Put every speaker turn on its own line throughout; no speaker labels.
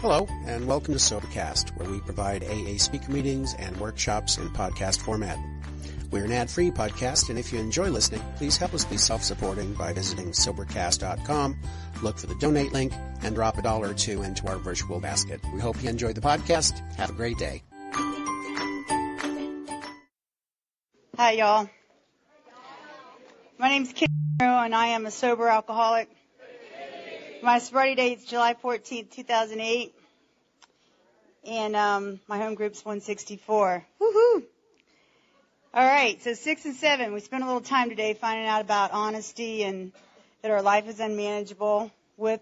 Hello, and welcome to Sobercast, where we provide AA speaker meetings and workshops in podcast format. We're an ad-free podcast, and if you enjoy listening, please help us be self-supporting by visiting Sobercast.com, look for the donate link, and drop $1 or $2 into our virtual basket. We hope you enjoy the podcast. Have a great day.
Hi, y'all. My name's Kim Monroe, and I am a sober alcoholic. My sobriety date is July 14th, 2008, and my home group's 164. Woohoo! All right, so 6 and 7, we spent a little time today finding out about honesty and that our life is unmanageable with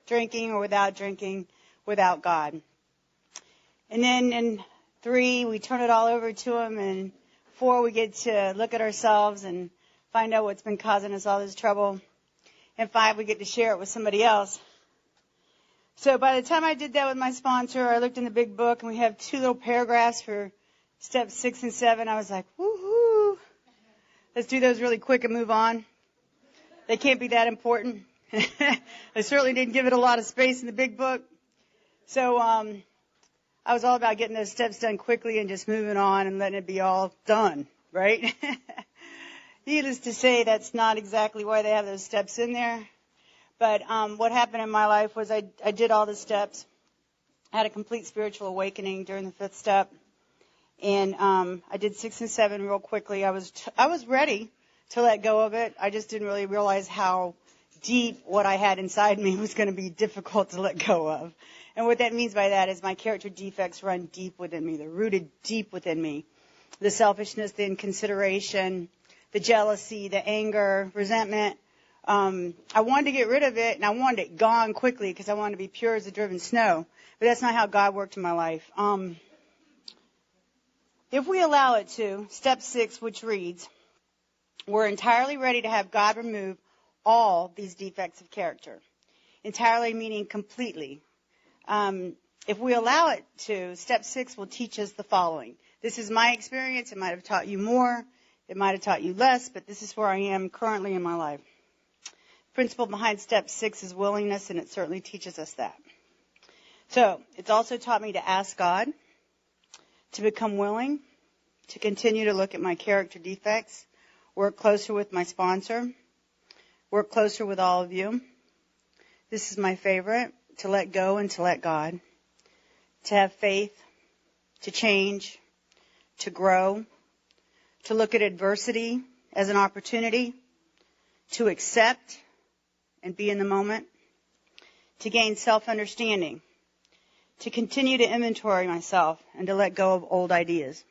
drinking or without drinking, without God. And then in 3, we turn it all over to Him, and 4, we get to look at ourselves and find out what's been causing us all this trouble. And 5, we get to share it with somebody else. So by the time I did that with my sponsor, I looked in the big book, and we have 2 little paragraphs for steps 6 and 7. I was like, woohoo! Let's do those really quick and move on. They can't be that important. I certainly didn't give it a lot of space in the big book. So I was all about getting those steps done quickly and just moving on and letting it be all done, right? Needless to say, that's not exactly why they have those steps in there. But what happened in my life was I did all the steps. I had a complete spiritual awakening during the 5th step. And I did 6 and 7 real quickly. I was ready to let go of it. I just didn't really realize how deep what I had inside me was going to be difficult to let go of. And what that means by that is my character defects run deep within me. They're rooted deep within me. The selfishness, the inconsideration, the jealousy, the anger, resentment. I wanted to get rid of it, and I wanted it gone quickly because I wanted to be pure as the driven snow. But that's not how God worked in my life. If we allow it to, step 6, which reads, we're entirely ready to have God remove all these defects of character. Entirely meaning completely. If we allow it to, step 6 will teach us the following. This is my experience. It might have taught you more. It might have taught you less, but this is where I am currently in my life. The principle behind step 6 is willingness, and it certainly teaches us that. So, it's also taught me to ask God, to become willing, to continue to look at my character defects, work closer with my sponsor, work closer with all of you. This is my favorite, to let go and to let God, to have faith, to change, to grow, to look at adversity as an opportunity, to accept and be in the moment, to gain self-understanding, to continue to inventory myself and to let go of old ideas,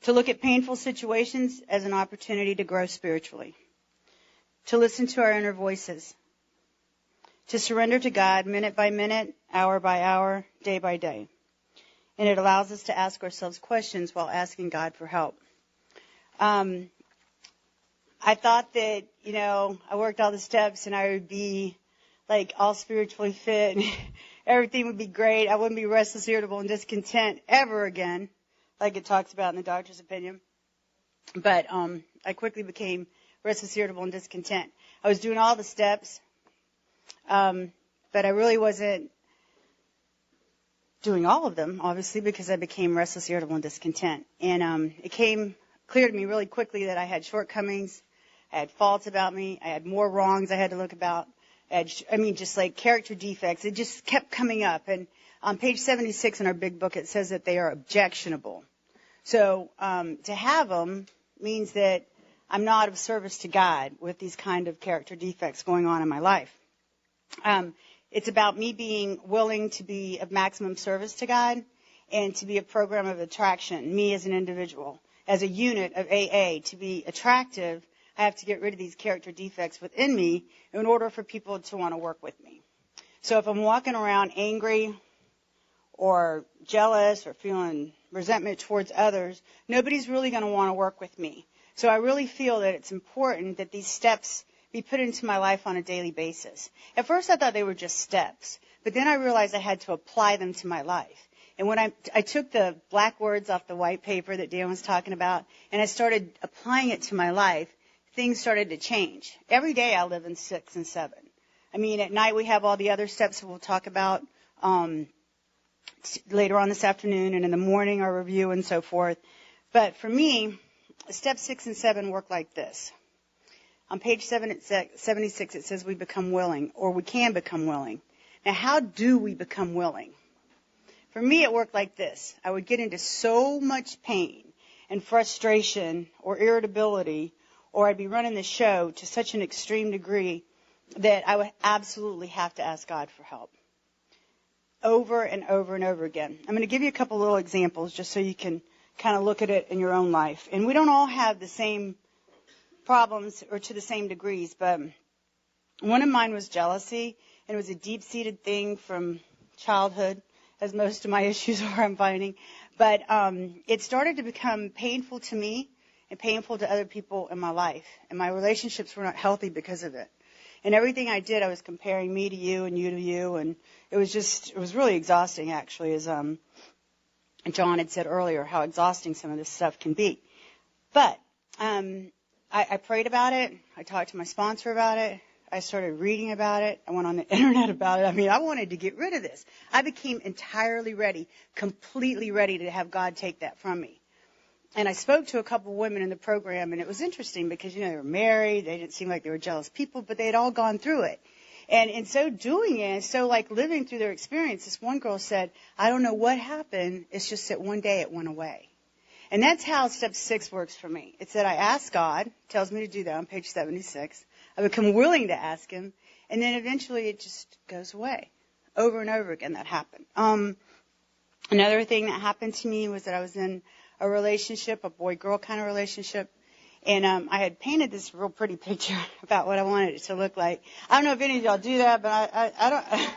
to look at painful situations as an opportunity to grow spiritually, to listen to our inner voices, to surrender to God minute by minute, hour by hour, day by day. And it allows us to ask ourselves questions while asking God for help. I thought that, I worked all the steps and I would be like all spiritually fit and everything would be great. I wouldn't be restless, irritable, and discontent ever again, like it talks about in the doctor's opinion. But I quickly became restless, irritable, and discontent. I was doing all the steps, but I really wasn't doing all of them, obviously, because I became restless, irritable, and discontent. And it came clear to me really quickly that I had shortcomings, I had faults about me, I had more wrongs I had to look about. Just like character defects. It just kept coming up. And on page 76 in our big book, it says that they are objectionable. So to have them means that I'm not of service to God with these kind of character defects going on in my life. It's about me being willing to be of maximum service to God and to be a program of attraction, me as an individual. As a unit of AA, to be attractive, I have to get rid of these character defects within me in order for people to want to work with me. So if I'm walking around angry or jealous or feeling resentment towards others, nobody's really going to want to work with me. So I really feel that it's important that these steps be put into my life on a daily basis. At first I thought they were just steps, but then I realized I had to apply them to my life. And when I took the black words off the white paper that Dan was talking about, and I started applying it to my life, things started to change. Every day I live in 6 and 7. I mean, at night we have all the other steps that we'll talk about later on this afternoon, and in the morning our review and so forth. But for me, steps 6 and 7 work like this. On page 76, it says we become willing, or we can become willing. Now, how do we become willing? For me, it worked like this. I would get into so much pain and frustration or irritability, or I'd be running the show to such an extreme degree that I would absolutely have to ask God for help. Over and over and over again. I'm going to give you a couple little examples just so you can kind of look at it in your own life. And we don't all have the same problems or to the same degrees, but one of mine was jealousy, and it was a deep-seated thing from childhood, as most of my issues are, I'm finding. But it started to become painful to me and painful to other people in my life, and my relationships were not healthy because of it. And everything I did, I was comparing me to you and you to you, and it was really exhausting, actually, as John had said earlier, how exhausting some of this stuff can be. But I prayed about it. I talked to my sponsor about it. I started reading about it. I went on the internet about it. I mean, I wanted to get rid of this. I became entirely ready, completely ready to have God take that from me. And I spoke to a couple of women in the program, and it was interesting because, they were married. They didn't seem like they were jealous people, but they had all gone through it. And in so doing it, so like living through their experience, this one girl said, I don't know what happened. It's just that one day it went away. And that's how step 6 works for me. It's that I ask God, tells me to do that on page 76. I become willing to ask him, and then eventually it just goes away. Over and over again that happened. Another thing that happened to me was that I was in a relationship, a boy-girl kind of relationship, and I had painted this real pretty picture about what I wanted it to look like. I don't know if any of y'all do that, but I don't.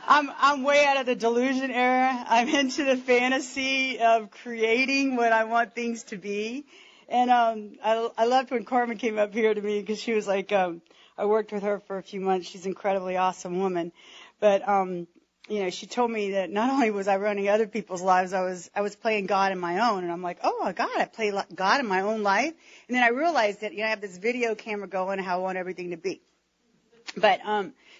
I'm way out of the delusion era. I'm into the fantasy of creating what I want things to be. And I loved when Carmen came up here to me because she was like, I worked with her for a few months. She's an incredibly awesome woman. But, she told me that not only was I running other people's lives, I was playing God in my own. And I'm like, oh, my God, I play God in my own life. And then I realized that, I have this video camera going how I want everything to be. But,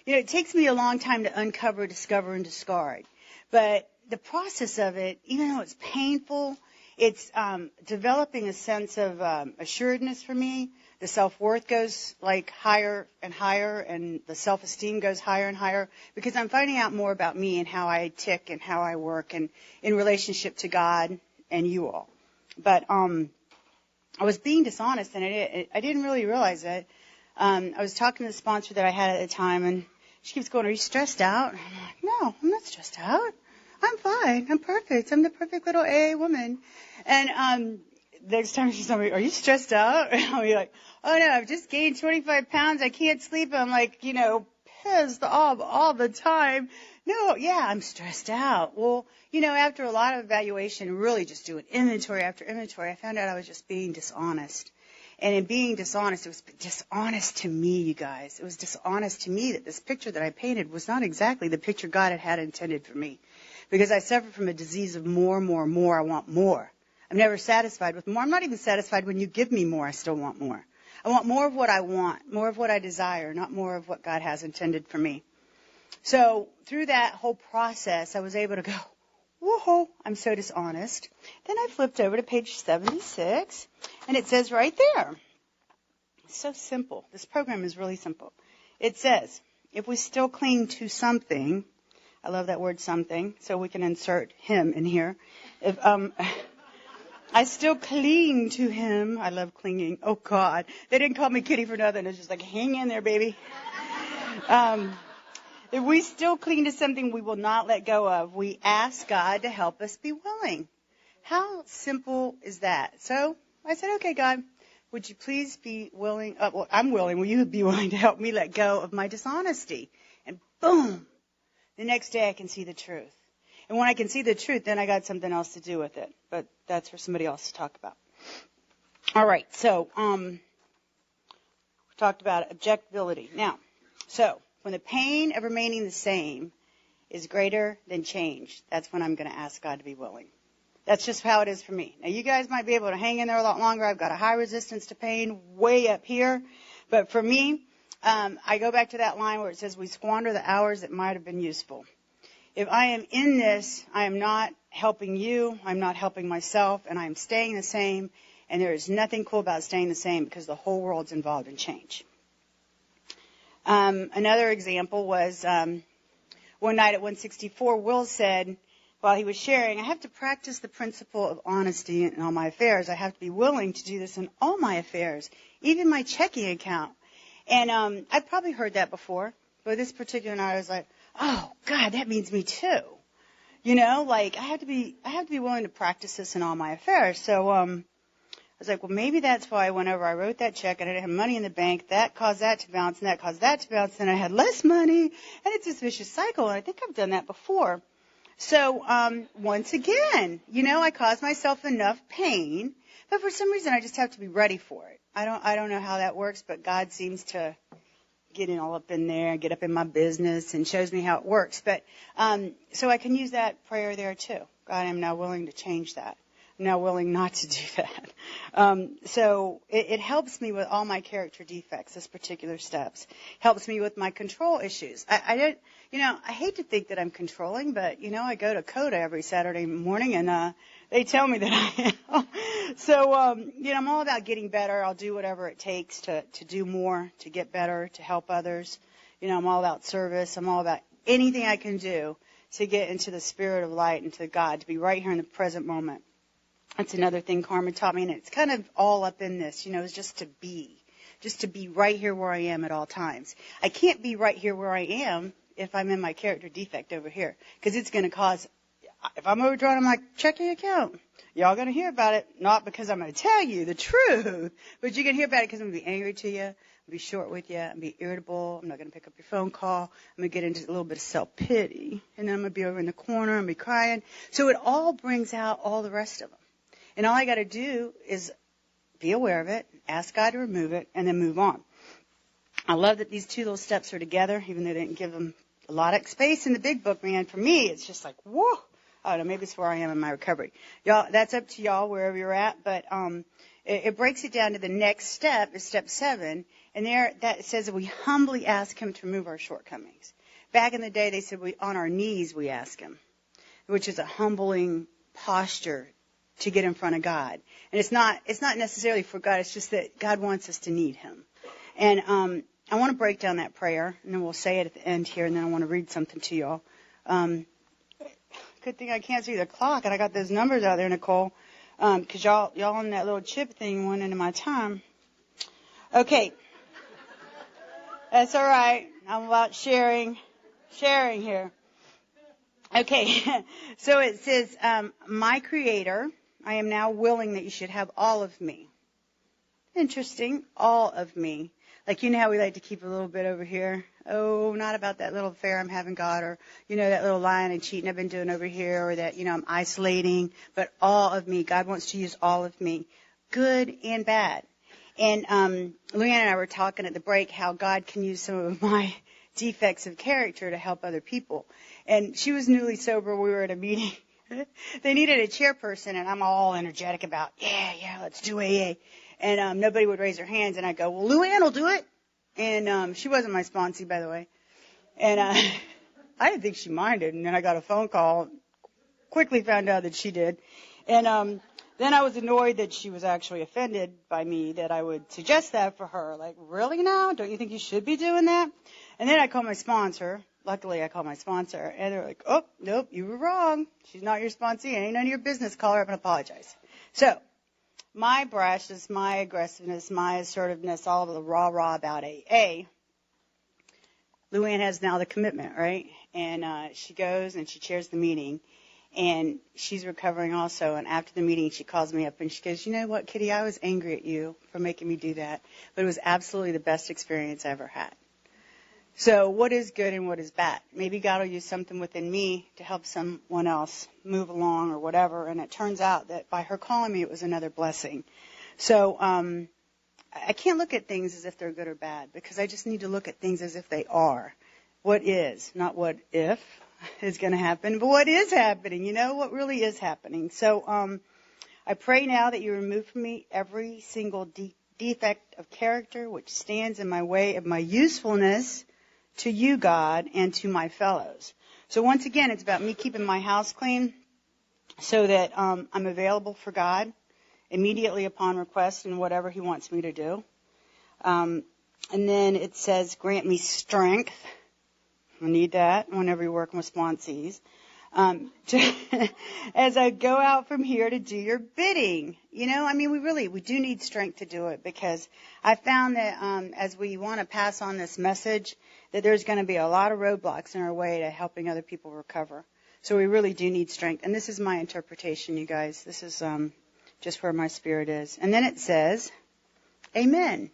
it takes me a long time to uncover, discover, and discard. But the process of it, even though it's painful, it's developing a sense of assuredness for me. The self-worth goes like higher and higher, and the self-esteem goes higher and higher because I'm finding out more about me and how I tick and how I work and in relationship to God and you all. But I was being dishonest, and I didn't really realize it. I was talking to the sponsor that I had at the time, and she keeps going, are you stressed out? I'm like, no, I'm not stressed out. I'm fine. I'm perfect. I'm the perfect little AA woman. And next time she's telling me, are you stressed out? And I'll be like, oh, no, I've just gained 25 pounds. I can't sleep. I'm like, pissed off all the time. No, yeah, I'm stressed out. Well, after a lot of evaluation, really just doing inventory after inventory, I found out I was just being dishonest. And in being dishonest, it was dishonest to me, you guys. It was dishonest to me that this picture that I painted was not exactly the picture God had intended for me. Because I suffer from a disease of more. I want more. I'm never satisfied with more. I'm not even satisfied when you give me more. I still want more. I want more of what I want, more of what I desire, not more of what God has intended for me. So through that whole process, I was able to go, whoa, I'm so dishonest. Then I flipped over to page 76, and it says right there, it's so simple. This program is really simple. It says, if we still cling to something, I love that word something, so we can insert him in here. If I still cling to him. I love clinging. Oh, God. They didn't call me Kitty for nothing. It's just like, hang in there, baby. If we still cling to something we will not let go of, we ask God to help us be willing. How simple is that? So I said, okay, God, would you please be willing? Well, I'm willing. Will you be willing to help me let go of my dishonesty? And boom, the next day I can see the truth. And when I can see the truth, then I got something else to do with it. But that's for somebody else to talk about. All right, so we talked about objectability. Now, so when the pain of remaining the same is greater than change, that's when I'm going to ask God to be willing. That's just how it is for me. Now, you guys might be able to hang in there a lot longer. I've got a high resistance to pain way up here. But for me, I go back to that line where it says we squander the hours that might have been useful. If I am in this, I am not helping you, I'm not helping myself, and I'm staying the same, and there is nothing cool about staying the same because the whole world's involved in change. Another example was one night at 164, Will said, while he was sharing, I have to practice the principle of honesty in all my affairs. I have to be willing to do this in all my affairs, even my checking account. And I've probably heard that before, but this particular night I was like, oh, God, that means me too. You know, like I have to be willing to practice this in all my affairs. So I was like, well, maybe that's why whenever I wrote that check and I didn't have money in the bank, that caused that to bounce and that caused that to bounce, and I had less money, and it's this vicious cycle, and I think I've done that before. So once again, you know, I caused myself enough pain, but for some reason I just have to be ready for it. I don't know how that works, but God seems to get in all up in there, get up in my business, and shows me how it works. But so I can use that prayer there too. God, I'm now willing to change that. I'm now willing not to do that. So it helps me with all my character defects, this particular steps. Helps me with my control issues. I don't, you know, I hate to think that I'm controlling, but, you know, I go to CODA every Saturday morning, and they tell me that I am. So, you know, I'm all about getting better. I'll do whatever it takes to do more, to get better, to help others. You know, I'm all about service. I'm all about anything I can do to get into the spirit of light and to God, to be right here in the present moment. That's another thing Carmen taught me, and it's kind of all up in this, you know, is just to be right here where I am at all times. I can't be right here where I am if I'm in my character defect over here, because it's going to cause, if I'm overdrawn on my checking account, y'all going to hear about it, not because I'm going to tell you the truth, but you're going to hear about it because I'm going to be angry to you, I'm going to be short with you, I'm going to be irritable, I'm not going to pick up your phone call, I'm going to get into a little bit of self-pity, and then I'm going to be over in the corner and be crying. So it all brings out all the rest of them. And all I got to do is be aware of it, ask God to remove it, and then move on. I love that these two little steps are together, even though they didn't give them a lot of space in the big book, man. For me, it's just like, whoa. I don't know, maybe it's where I am in my recovery. Y'all, that's up to y'all, wherever you're at. But it breaks it down to the next step, is step 7. And there, that says that we humbly ask him to remove our shortcomings. Back in the day, they said on our knees we ask him, which is a humbling posture to get in front of God. And it's not necessarily for God, it's just that God wants us to need him. And I want to break down that prayer, and then we'll say it at the end here, and then I want to read something to y'all. Good thing I can't see the clock, and I got those numbers out there, Nicole, because y'all on that little chip thing went into my time. Okay. That's all right. I'm about sharing here. Okay. So it says, my Creator, I am now willing that you should have all of me. Interesting. All of me. Like, you know how we like to keep a little bit over here? Oh, not about that little affair I'm having, God, or, you know, that little lying and cheating I've been doing over here, or that, you know, I'm isolating, but all of me. God wants to use all of me, good and bad. And Luann and I were talking at the break how God can use some of my defects of character to help other people. And she was newly sober. We were at a meeting. They needed a chairperson, and I'm all energetic about, yeah, let's do AA. And nobody would raise their hands, and I go, well, Luann will do it. And she wasn't my sponsee, by the way. And I didn't think she minded, and then I got a phone call, quickly found out that she did. And then I was annoyed that she was actually offended by me that I would suggest that for her. Like, really now? Don't you think you should be doing that? And then I called my sponsor. Luckily, I called my sponsor, and they're like, oh, nope, you were wrong. She's not your sponsee. It ain't none of your business. Call her up and apologize. So my brashness, my aggressiveness, my assertiveness, all of the rah-rah about AA, Luann has now the commitment, right? And she goes and she chairs the meeting, and she's recovering also. And after the meeting, she calls me up and she goes, you know what, Kitty, I was angry at you for making me do that, but it was absolutely the best experience I ever had. So what is good and what is bad? Maybe God will use something within me to help someone else move along or whatever. And it turns out that by her calling me, it was another blessing. So I can't look at things as if they're good or bad, because I just need to look at things as if they are. What is, not what if is going to happen, but what is happening, you know, what really is happening. So I pray now that you remove from me every single defect of character which stands in my way of my usefulness to you, God, and to my fellows. So once again, it's about me keeping my house clean so that I'm available for God immediately upon request in whatever He wants me to do. And then it says, grant me strength. I need that whenever you're working with sponsees. As I go out from here to do your bidding. You know, I mean, we do need strength to do it, because I found that as we want to pass on this message, that there's going to be a lot of roadblocks in our way to helping other people recover. So we really do need strength. And this is my interpretation, you guys. This is just where my spirit is. And then it says, amen.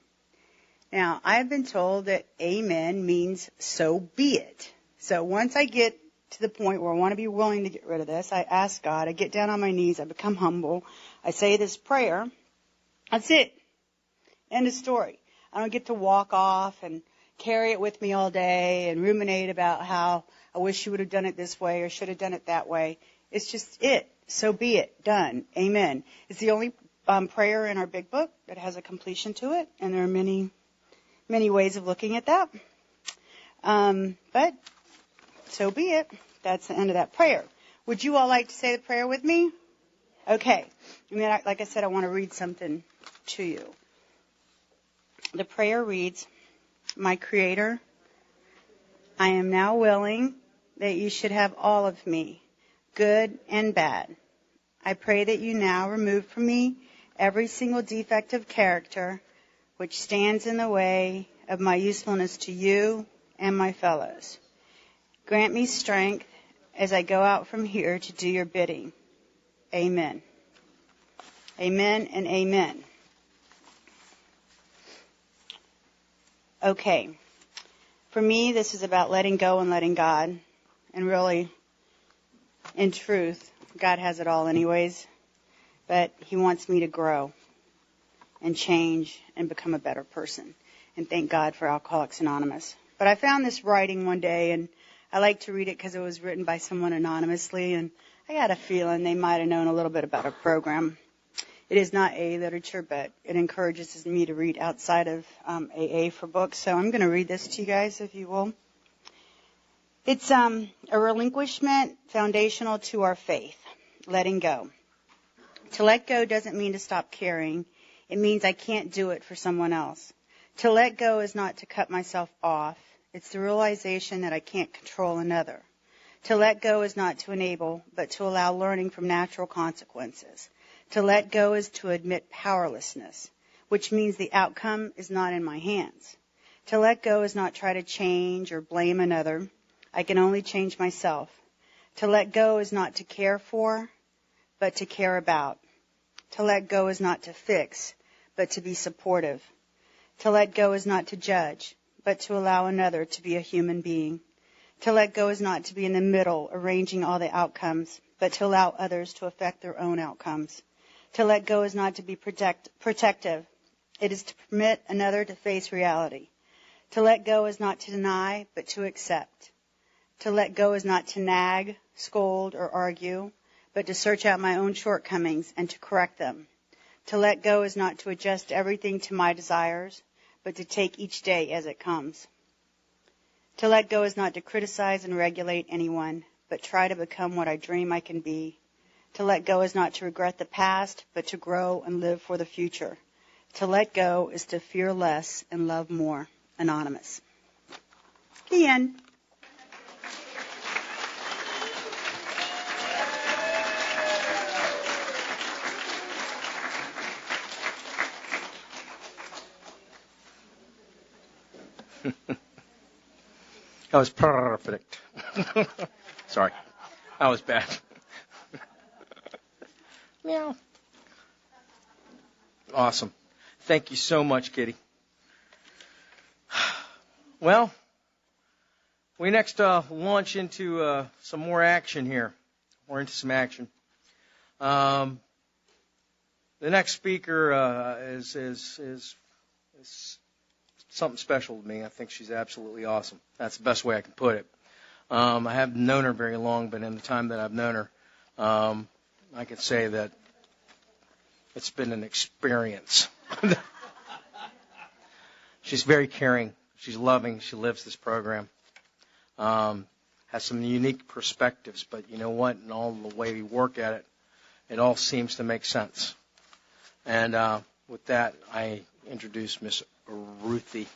Now, I've been told that amen means so be it. So once I get to the point where I want to be willing to get rid of this, I ask God, I get down on my knees, I become humble, I say this prayer. That's it. End of story. I don't get to walk off and carry it with me all day and ruminate about how I wish you would have done it this way or should have done it that way. It's just it. So be it. Done. Amen. It's the only prayer in our big book that has a completion to it, and there are many ways of looking at that. But so be it. That's the end of that prayer. Would you all like to say the prayer with me? Okay. And then, like I said, I want to read something to you. The prayer reads, my Creator, I am now willing that you should have all of me, good and bad. I pray that you now remove from me every single defect of character which stands in the way of my usefulness to you and my fellows. Grant me strength as I go out from here to do your bidding. Amen. Amen and amen. Okay. For me, this is about letting go and letting God. And really, in truth, God has it all anyways. But He wants me to grow and change and become a better person. And thank God for Alcoholics Anonymous. But I found this writing one day, and I like to read it because it was written by someone anonymously, and I got a feeling they might have known a little bit about our program. It is not AA literature, but it encourages me to read outside of AA for books. So I'm going to read this to you guys, if you will. It's a relinquishment foundational to our faith, letting go. To let go doesn't mean to stop caring. It means I can't do it for someone else. To let go is not to cut myself off. It's the realization that I can't control another. To let go is not to enable, but to allow learning from natural consequences. To let go is to admit powerlessness, which means the outcome is not in my hands. To let go is not try to change or blame another. I can only change myself. To let go is not to care for, but to care about. To let go is not to fix, but to be supportive. To let go is not to judge, but to allow another to be a human being. To let go is not to be in the middle, arranging all the outcomes, but to allow others to affect their own outcomes. To let go is not to be protective. It is to permit another to face reality. To let go is not to deny, but to accept. To let go is not to nag, scold, or argue, but to search out my own shortcomings and to correct them. To let go is not to adjust everything to my desires, but to take each day as it comes. To let go is not to criticize and regulate anyone, but try to become what I dream I can be. To let go is not to regret the past, but to grow and live for the future. To let go is to fear less and love more. Anonymous. The end.
That was perfect. Sorry, that was bad. Meow. Awesome. Thank you so much, Kitty. Well, we next launch into some more action here. We're into some action. The next speaker is something special to me. I think she's absolutely awesome. That's the best way I can put it. I haven't known her very long, but in the time that I've known her, I can say that it's been an experience. She's very caring. She's loving. She lives this program. has some unique perspectives. But you know what? In all the way we work at it, it all seems to make sense. And with that, I introduce Miss Ruthie.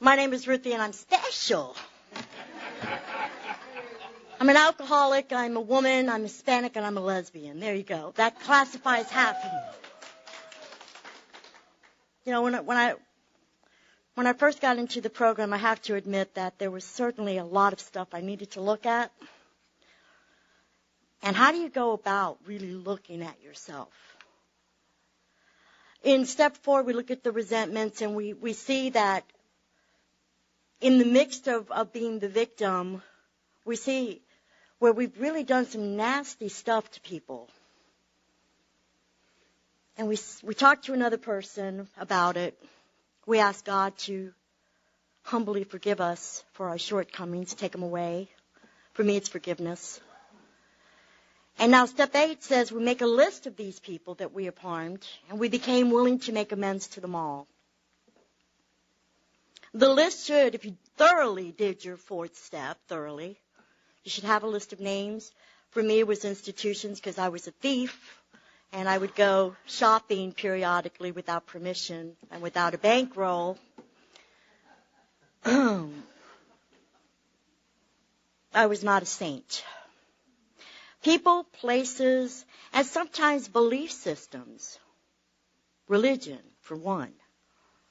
My name is Ruthie, and I'm special. I'm an alcoholic, I'm a woman, I'm Hispanic, and I'm a lesbian. There you go. That classifies half of me. You know, when I first got into the program, I have to admit that there was certainly a lot of stuff I needed to look at. And how do you go about really looking at yourself? In step 4, we look at the resentments, and we see that in the mix of being the victim, we see where we've really done some nasty stuff to people. And we talk to another person about it. We ask God to humbly forgive us for our shortcomings, take them away. For me, it's forgiveness. And now step 8 says we make a list of these people that we have harmed, and we became willing to make amends to them all. The list should, if you thoroughly did your 4th step, you should have a list of names. For me, it was institutions because I was a thief, and I would go shopping periodically without permission and without a bankroll. I was not a saint. People, places, and sometimes belief systems. Religion, for one.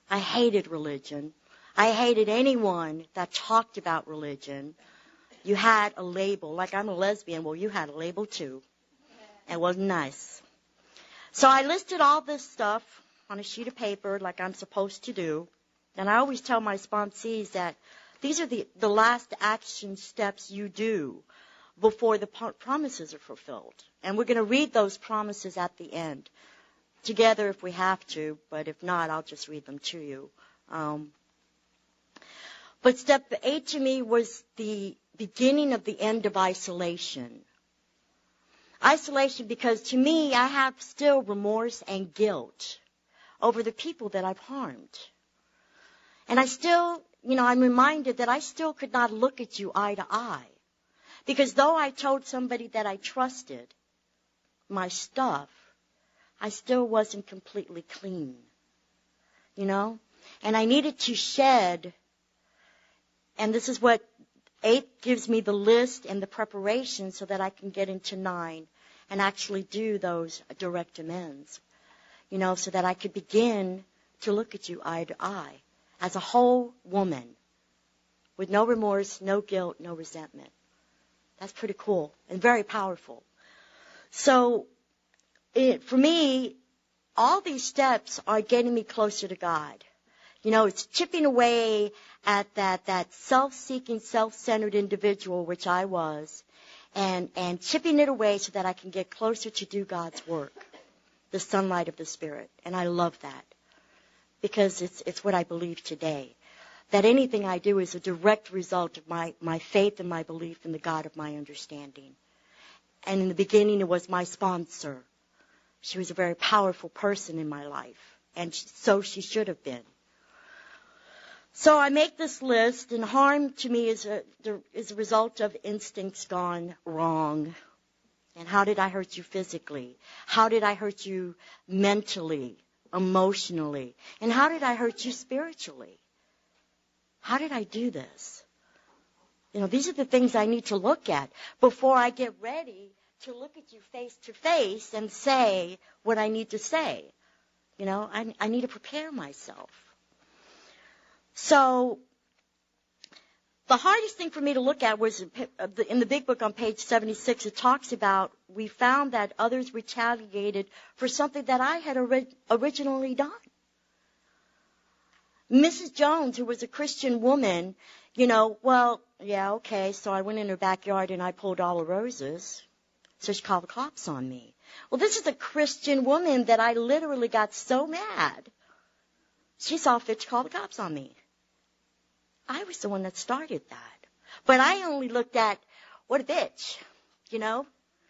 I hated religion. I hated anyone that talked about religion. You had a label. Like I'm a lesbian. Well, you had a label too. It wasn't nice. So I listed all this stuff on a sheet of paper like I'm supposed to do. And I always tell my sponsees that these are the last action steps you do before the promises are fulfilled. And we're going to read those promises at the end together if we have to. But if not, I'll just read them to you. But step 8 to me was the beginning of the end of isolation. Isolation because to me, I have still remorse and guilt over the people that I've harmed. And I still, I'm reminded that I still could not look at you eye to eye. Because though I told somebody that I trusted my stuff, I still wasn't completely clean. And I needed to shed. And this is what 8 gives me the list and the preparation so that I can get into 9 and actually do those direct amends, so that I could begin to look at you eye to eye as a whole woman with no remorse, no guilt, no resentment. That's pretty cool and very powerful. So for me, all these steps are getting me closer to God. It's chipping away at that self-seeking, self-centered individual, which I was, and chipping it away so that I can get closer to do God's work, the sunlight of the Spirit. And I love that because it's what I believe today, that anything I do is a direct result of my faith and my belief in the God of my understanding. And in the beginning, it was my sponsor. She was a very powerful person in my life, and so she should have been. So I make this list, and harm to me is a result of instincts gone wrong. And how did I hurt you physically? How did I hurt you mentally, emotionally? And how did I hurt you spiritually? How did I do this? These are the things I need to look at before I get ready to look at you face to face and say what I need to say. I need to prepare myself. So the hardest thing for me to look at was in the big book on page 76, it talks about we found that others retaliated for something that I had originally done. Mrs. Jones, who was a Christian woman, so I went in her backyard and I pulled all the roses. So she called the cops on me. Well, this is a Christian woman that I literally got so mad. She saw fit to call the cops on me. I was the one that started that. But I only looked at, what a bitch,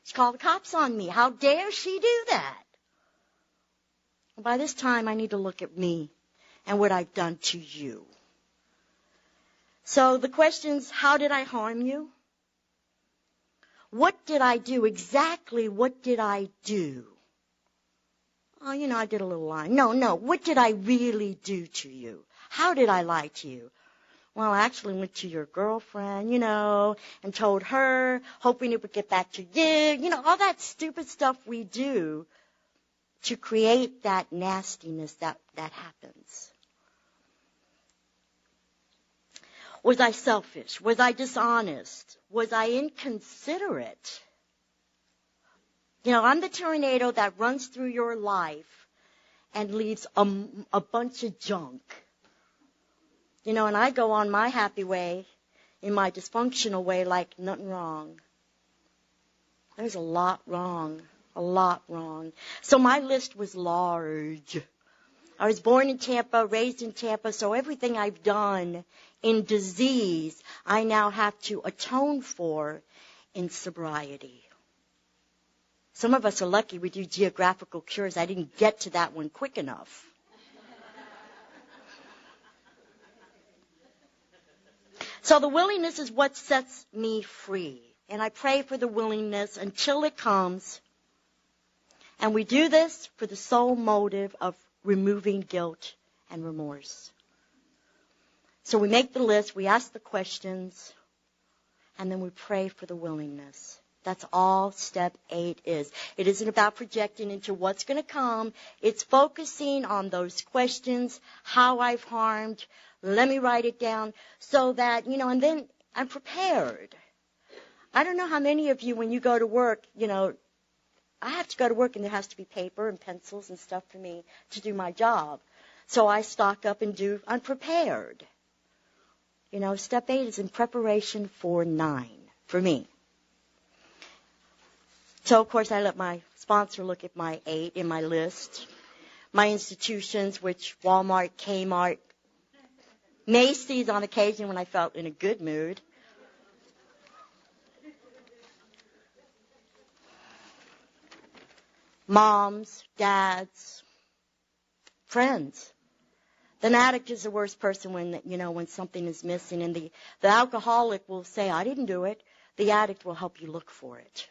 She called the cops on me. How dare she do that? Well, by this time, I need to look at me and what I've done to you. So the question's, how did I harm you? What did I do? Exactly what did I do? Oh, I did a little lying. No. What did I really do to you? How did I lie to you? Well, I actually went to your girlfriend, and told her, hoping it would get back to you. All that stupid stuff we do to create that nastiness that happens. Was I selfish? Was I dishonest? Was I inconsiderate? I'm the tornado that runs through your life and leaves a bunch of junk. And I go on my happy way, in my dysfunctional way, like nothing wrong. There's a lot wrong. So my list was large. I was born in Tampa, raised in Tampa, so everything I've done in disease, I now have to atone for in sobriety. Some of us are lucky we do geographical cures. I didn't get to that one quick enough. So the willingness is what sets me free. And I pray for the willingness until it comes. And we do this for the sole motive of removing guilt and remorse. So we make the list, we ask the questions, and then we pray for the willingness. That's all step 8 is. It isn't about projecting into what's going to come. It's focusing on those questions, how I've harmed. Let me write it down so that, and then I'm prepared. I don't know how many of you, when you go to work, I have to go to work and there has to be paper and pencils and stuff for me to do my job. So I stock up and I'm prepared. Step 8 is in preparation for 9, for me. So, of course, I let my sponsor look at my 8 in my list. My institutions, which Walmart, Kmart, Macy's on occasion when I felt in a good mood. Moms, dads, friends. The addict is the worst person when something is missing. And the alcoholic will say, I didn't do it. The addict will help you look for it.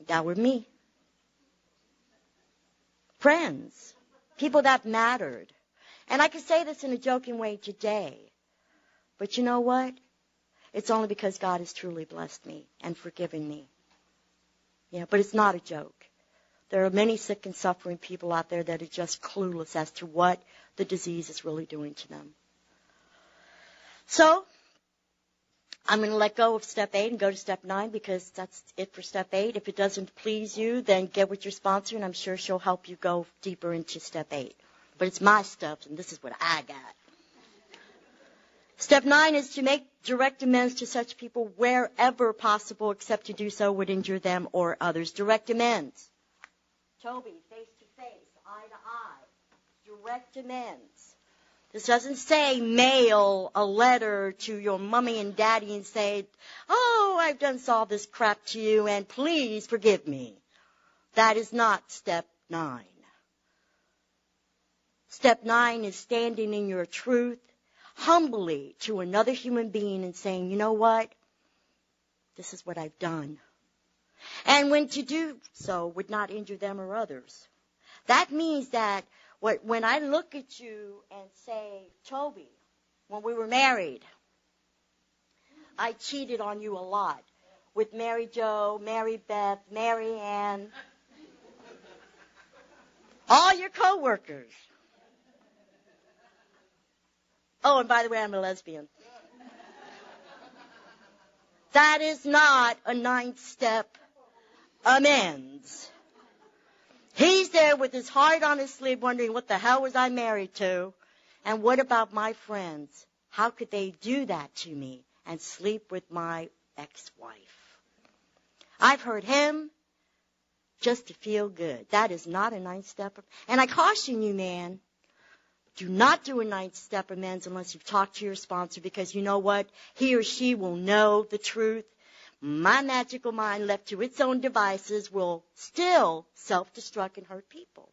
That were me. Friends. People that mattered. And I could say this in a joking way today. But you know what? It's only because God has truly blessed me and forgiven me. Yeah, but it's not a joke. There are many sick and suffering people out there that are just clueless as to what the disease is really doing to them. So, I'm going to let go of step 8 and go to step 9 because that's it for step 8. If it doesn't please you, then get with your sponsor, and I'm sure she'll help you go deeper into step 8. But it's my stuff, and this is what I got. Step 9 is to make direct amends to such people wherever possible, except to do so would injure them or others. Direct amends. Toby, face to face, eye to eye. Direct amends. This doesn't say mail a letter to your mommy and daddy and say, oh, I've done all this crap to you and please forgive me. That is not step 9. Step 9 is standing in your truth humbly to another human being and saying, you know what? This is what I've done. And when to do so would not injure them or others. That means that when I look at you and say, Toby, when we were married, I cheated on you a lot with Mary Jo, Mary Beth, Mary Ann, all your coworkers. Oh, and by the way, I'm a lesbian. That is not a 9th step amends. He's there with his heart on his sleeve wondering, what the hell was I married to? And what about my friends? How could they do that to me and sleep with my ex-wife? I've heard him just to feel good. That is not a 9th step. And I caution you, man, do not do a 9th step amends unless you've talked to your sponsor, because you know what? He or she will know the truth. my magical mind left to its own devices will still self-destruct and hurt people.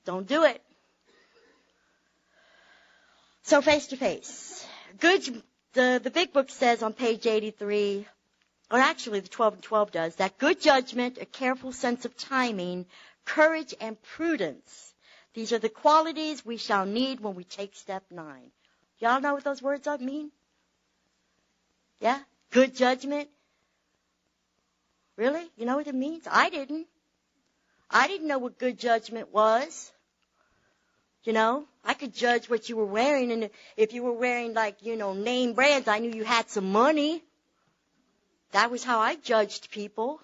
Don't do it. So face to face. The big book says on page 83, or actually the 12 and 12 does, that good judgment, a careful sense of timing, courage, and prudence, these are the qualities we shall need when we take step 9. Y'all know what those words mean? Yeah? Good judgment? Really? You know what it means? I didn't. I didn't know what good judgment was. You know, I could judge what you were wearing, and if you were wearing, like, name brands, I knew you had some money. That was how I judged people.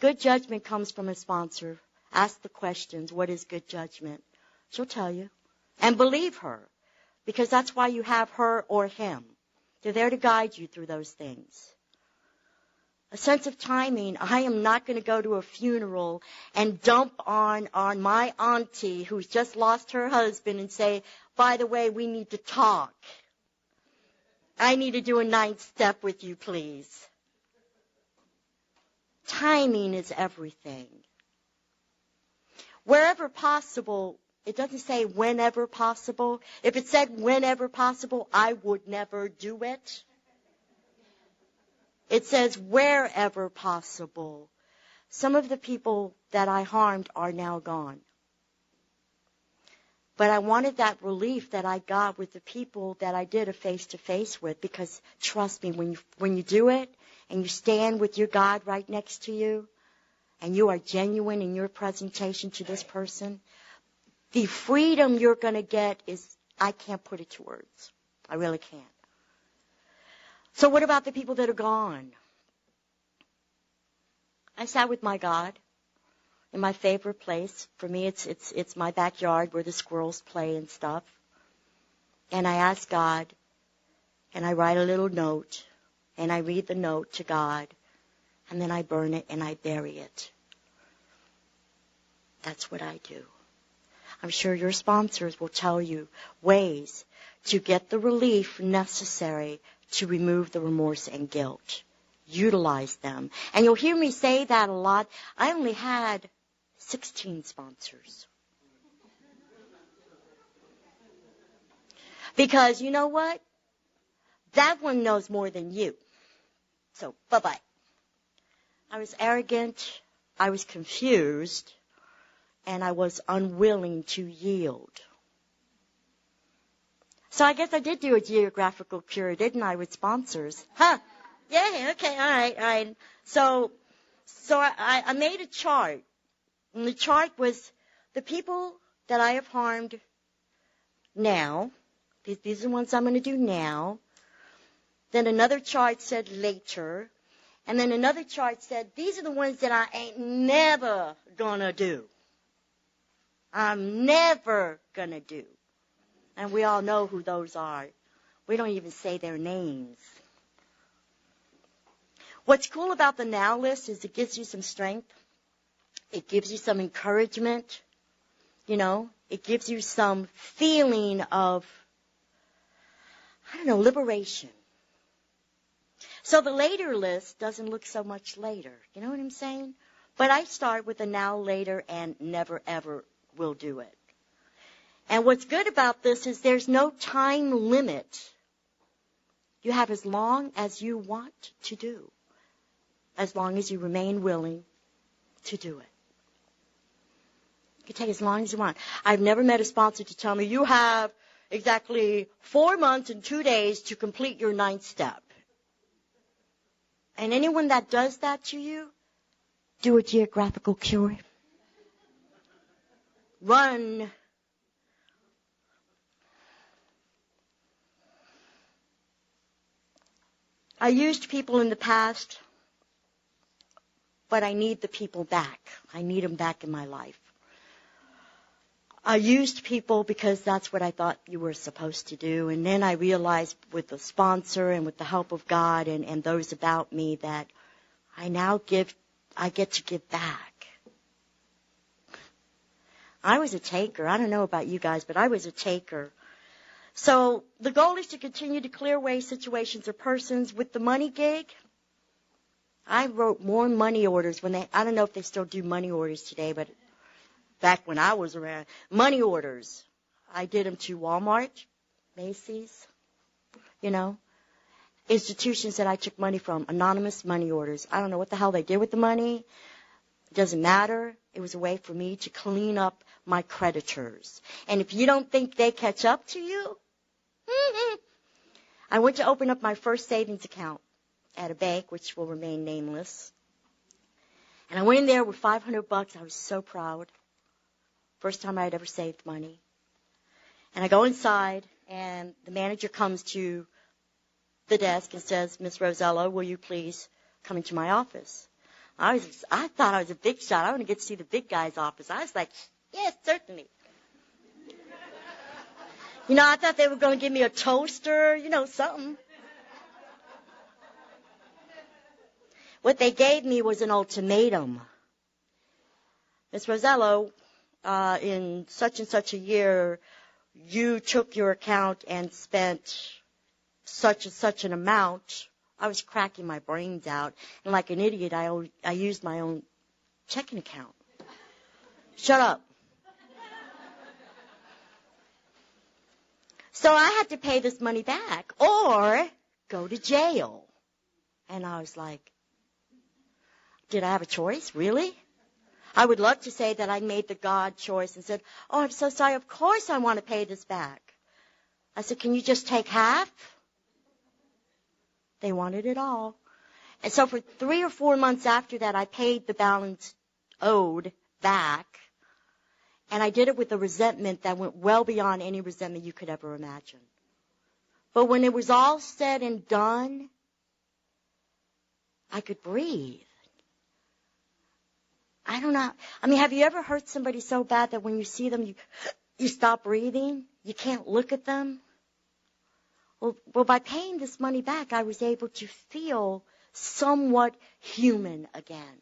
Good judgment comes from a sponsor. Ask the questions, what is good judgment? She'll tell you. And believe her, because that's why you have her or him. They're there to guide you through those things. A sense of timing. I am not going to go to a funeral and dump on my auntie who's just lost her husband and say, by the way, we need to talk. I need to do a 9th step with you, please. Timing is everything. Wherever possible, it doesn't say whenever possible. If it said whenever possible, I would never do it. It says wherever possible. Some of the people that I harmed are now gone. But I wanted that relief that I got with the people that I did a face-to-face with, because trust me, when you do it and you stand with your God right next to you and you are genuine in your presentation to this person, the freedom you're going to get is, I can't put it to words. I really can't. So what about the people that are gone? I sat with my God in my favorite place. For me, it's my backyard where the squirrels play and stuff. And I ask God, and I write a little note, and I read the note to God, and then I burn it and I bury it. That's what I do. I'm sure your sponsors will tell you ways to get the relief necessary to remove the remorse and guilt. Utilize them. And you'll hear me say that a lot. I only had 16 sponsors. Because you know what? That one knows more than you. So, bye-bye. I was arrogant, I was confused, and I was unwilling to yield. So I guess I did do a geographical cure, didn't I, with sponsors? Huh? Yeah, okay, all right. So I made a chart. And the chart was the people that I have harmed now. These are the ones I'm going to do now. Then another chart said later. And then another chart said, these are the ones that I ain't never going to do. I'm never going to do. And we all know who those are. We don't even say their names. What's cool about the now list is it gives you some strength. It gives you some encouragement. It gives you some feeling of, liberation. So the later list doesn't look so much later. You know what I'm saying? But I start with a now, later, and never, ever will do it. And what's good about this is there's no time limit. You have as long as you want to do, as long as you remain willing to do it. You can take as long as you want. I've never met a sponsor to tell me you have exactly 4 months and 2 days to complete your 9th step. And anyone that does that to you, do a geographical cure. Run. I used people in the past, but I need the people back. I need them back in my life. I used people because that's what I thought you were supposed to do. And then I realized with the sponsor and with the help of God and those about me that I get to give back. I was a taker. I don't know about you guys, but I was a taker. So the goal is to continue to clear away situations or persons. With the money gig, I wrote more money orders I don't know if they still do money orders today, but back when I was around, money orders. I did them to Walmart, Macy's, institutions that I took money from, anonymous money orders. I don't know what the hell they did with the money. It doesn't matter. It was a way for me to clean up my creditors. And if you don't think they catch up to you, I went to open up my first savings account at a bank, which will remain nameless. And I went in there with $500. I was so proud. First time I had ever saved money. And I go inside, and the manager comes to the desk and says, Miss Rosello, will you please come into my office? I thought I was a big shot. I want to get to see the big guy's office. I was like, yes, certainly. I thought they were going to give me a toaster, something. What they gave me was an ultimatum. Miss Rosello, in such and such a year, you took your account and spent such and such an amount. I was cracking my brains out. And like an idiot, I used my own checking account. Shut up. So I had to pay this money back or go to jail. And I was like, did I have a choice? Really? I would love to say that I made the God choice and said, oh, I'm so sorry. Of course I want to pay this back. I said, can you just take half? They wanted it all. And so for 3 or 4 months after that, I paid the balance owed back. And I did it with a resentment that went well beyond any resentment you could ever imagine. But when it was all said and done, I could breathe. I don't know. I mean, have you ever hurt somebody so bad that when you see them, you stop breathing? You can't look at them? Well, by paying this money back, I was able to feel somewhat human again.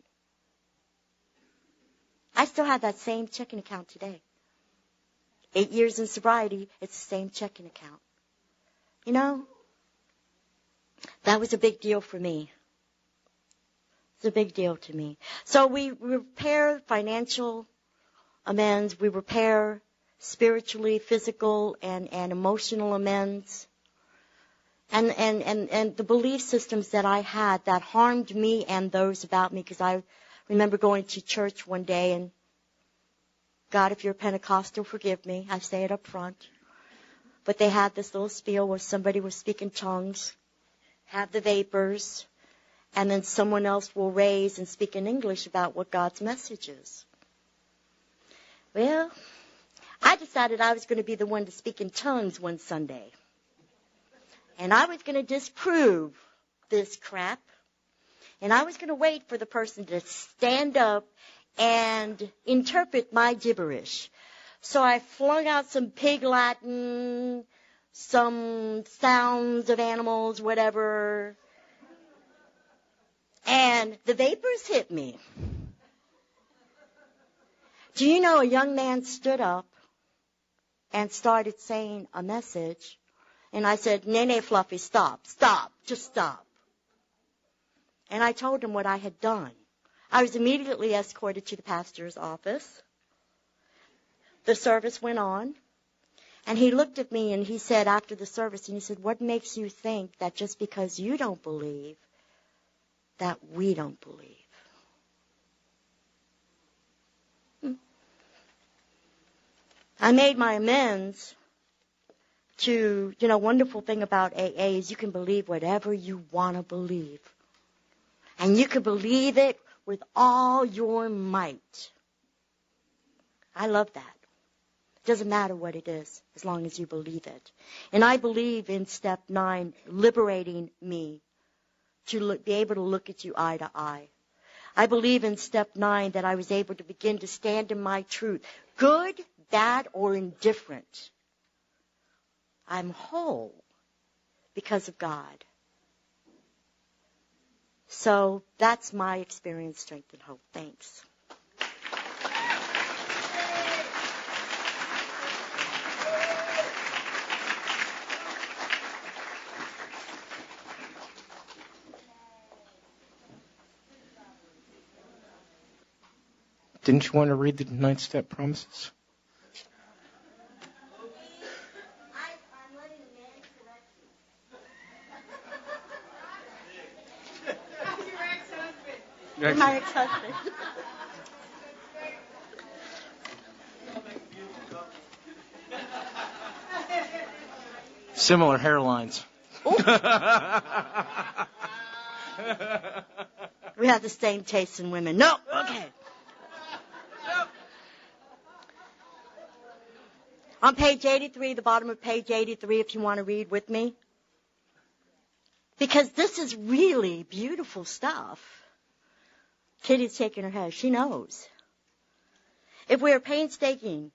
I still have that same checking account today. 8 years in sobriety, it's the same checking account. That was a big deal for me. It's a big deal to me. So we repair financial amends. We repair spiritually, physical, and emotional amends. And the belief systems that I had that harmed me and those about me, because I remember going to church one day and, God, if you're Pentecostal, forgive me. I say it up front. But they had this little spiel where somebody was speaking tongues, have the vapors, and then someone else will raise and speak in English about what God's message is. Well, I decided I was going to be the one to speak in tongues one Sunday. And I was going to disprove this crap. And I was going to wait for the person to stand up and interpret my gibberish. So I flung out some pig Latin, some sounds of animals, whatever. And the vapors hit me. Do you know a young man stood up and started saying a message? And I said, Nene Fluffy, stop, just stop. And I told him what I had done. I was immediately escorted to the pastor's office. The service went on. And he looked at me and he said after the service, and he said, what makes you think that just because you don't believe, that we don't believe? I made my amends to, wonderful thing about AA is you can believe whatever you want to believe. And you can believe it with all your might. I love that. It doesn't matter what it is, as long as you believe it. And I believe in step 9, liberating me to be able to look at you eye to eye. I believe in step 9 that I was able to begin to stand in my truth, good, bad, or indifferent. I'm whole because of God. So that's my experience, strength, and hope. Thanks.
Didn't you want to read the 9-step promises?
I'm letting the man correct you. You're my ex-husband.
Similar hairlines.
We have the same taste in women. No, okay. On page 83, the bottom of page 83, if you want to read with me. Because this is really beautiful stuff. Kitty's shaking her head. She knows. If we are painstaking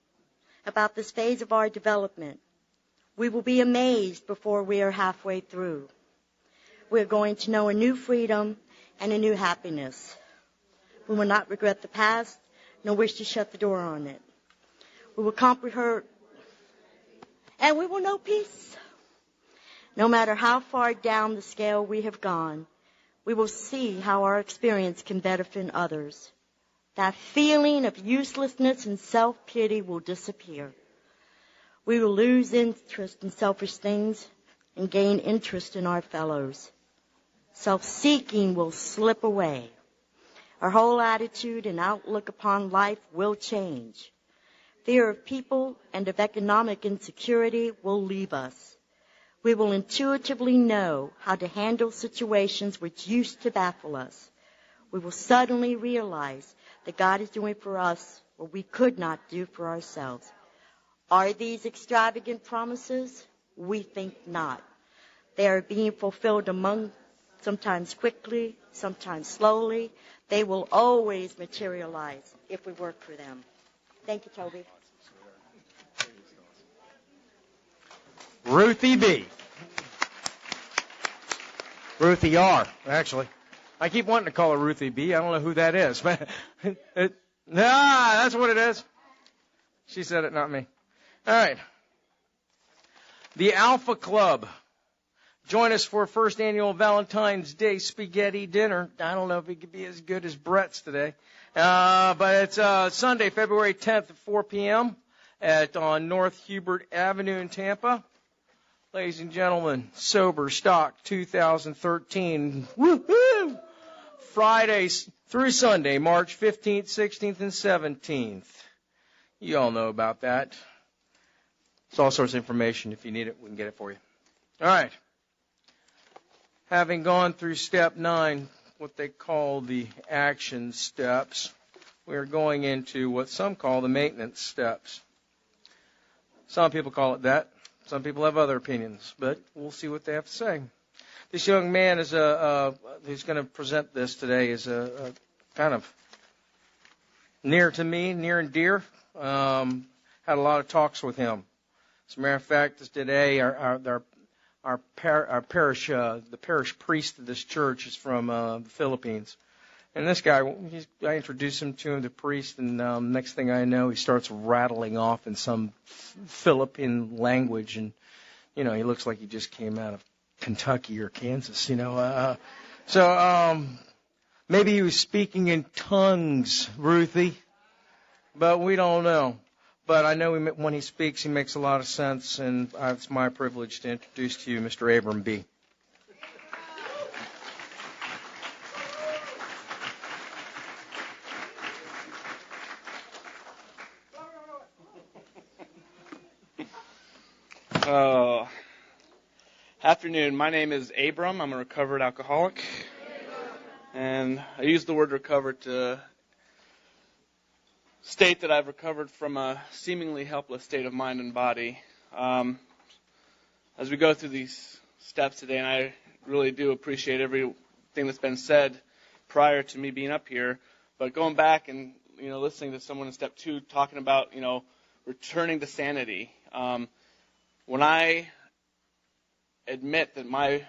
about this phase of our development, we will be amazed before we are halfway through. We are going to know a new freedom and a new happiness. We will not regret the past, nor wish to shut the door on it. We will comprehend, and we will know peace. No matter how far down the scale we have gone, we will see how our experience can benefit others. That feeling of uselessness and self-pity will disappear. We will lose interest in selfish things and gain interest in our fellows. Self-seeking will slip away. Our whole attitude and outlook upon life will change. Fear of people and of economic insecurity will leave us. We will intuitively know how to handle situations which used to baffle us. We will suddenly realize that God is doing for us what we could not do for ourselves. Are these extravagant promises? We think not. They are being fulfilled sometimes quickly, sometimes slowly. They will always materialize if we work for them. Thank you, Toby.
Ruthie B. Ruthie R, actually. I keep wanting to call her Ruthie B. I don't know who that is. That's what it is. She said it, not me. All right. The Alpha Club. Join us for first annual Valentine's Day spaghetti dinner. I don't know if it could be as good as Brett's today. But it's Sunday, February 10th at 4 p.m. on North Hubert Avenue in Tampa. Ladies and gentlemen, Sober Stock 2013. Woo-hoo! Fridays through Sunday, March 15th, 16th, and 17th. You all know about that. It's all sorts of information. If you need it, we can get it for you. All right. Having gone through step 9, what they call the action steps, we are going into what some call the maintenance steps. Some people call it that. Some people have other opinions, but we'll see what they have to say. This young man is who's going to present this today is a kind of near to me, near and dear. Had a lot of talks with him. As a matter of fact, today our parish, the parish priest of this church is from the Philippines. And this guy, I introduced him to the priest, and next thing I know, he starts rattling off in some Philippine language, and he looks like he just came out of Kentucky or Kansas, So maybe he was speaking in tongues, Ruthie, but we don't know. But I know when he speaks, he makes a lot of sense, and it's my privilege to introduce to you Mr. Abram B.
Afternoon. My name is Abram. I'm a recovered alcoholic. And I use the word recovered to state that I've recovered from a seemingly helpless state of mind and body. As we go through these steps today, and I really do appreciate everything that's been said prior to me being up here, but going back and listening to someone in step 2 talking about returning to sanity. When I admit that my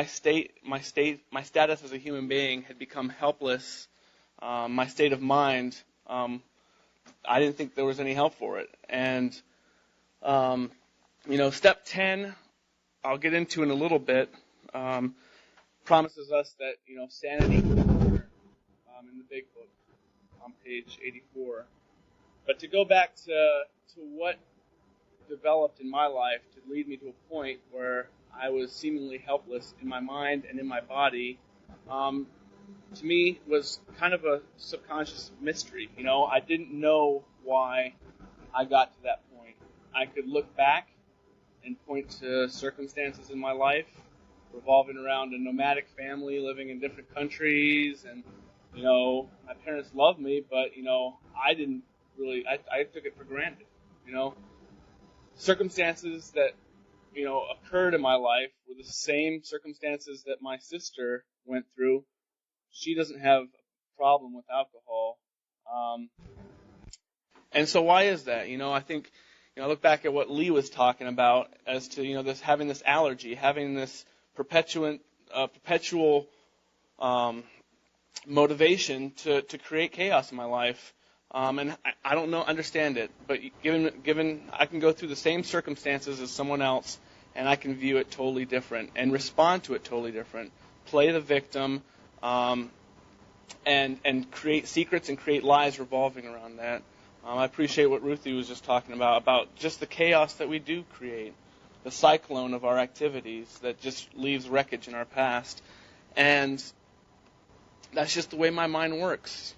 status as a human being had become helpless, my state of mind, I didn't think there was any help for it. And step 10, I'll get into in a little bit, promises us that sanity in the big book. on page 84. But to go back to what developed in my life to lead me to a point where I was seemingly helpless in my mind and in my body, to me was kind of a subconscious mystery. I didn't know why I got to that point. I could look back and point to circumstances in my life revolving around a nomadic family living in different countries, and my parents loved me, but I didn't really. I took it for granted. Circumstances that occurred in my life were the same circumstances that my sister went through. She doesn't have a problem with alcohol, and so why is that? I think I look back at what Lee was talking about as to this having this allergy, having this perpetual motivation to create chaos in my life. And I don't understand it, but given I can go through the same circumstances as someone else, and I can view it totally different and respond to it totally different, play the victim, and create secrets and create lies revolving around that. I appreciate what Ruthie was just talking about just the chaos that we do create, the cyclone of our activities that just leaves wreckage in our past. And that's just the way my mind works.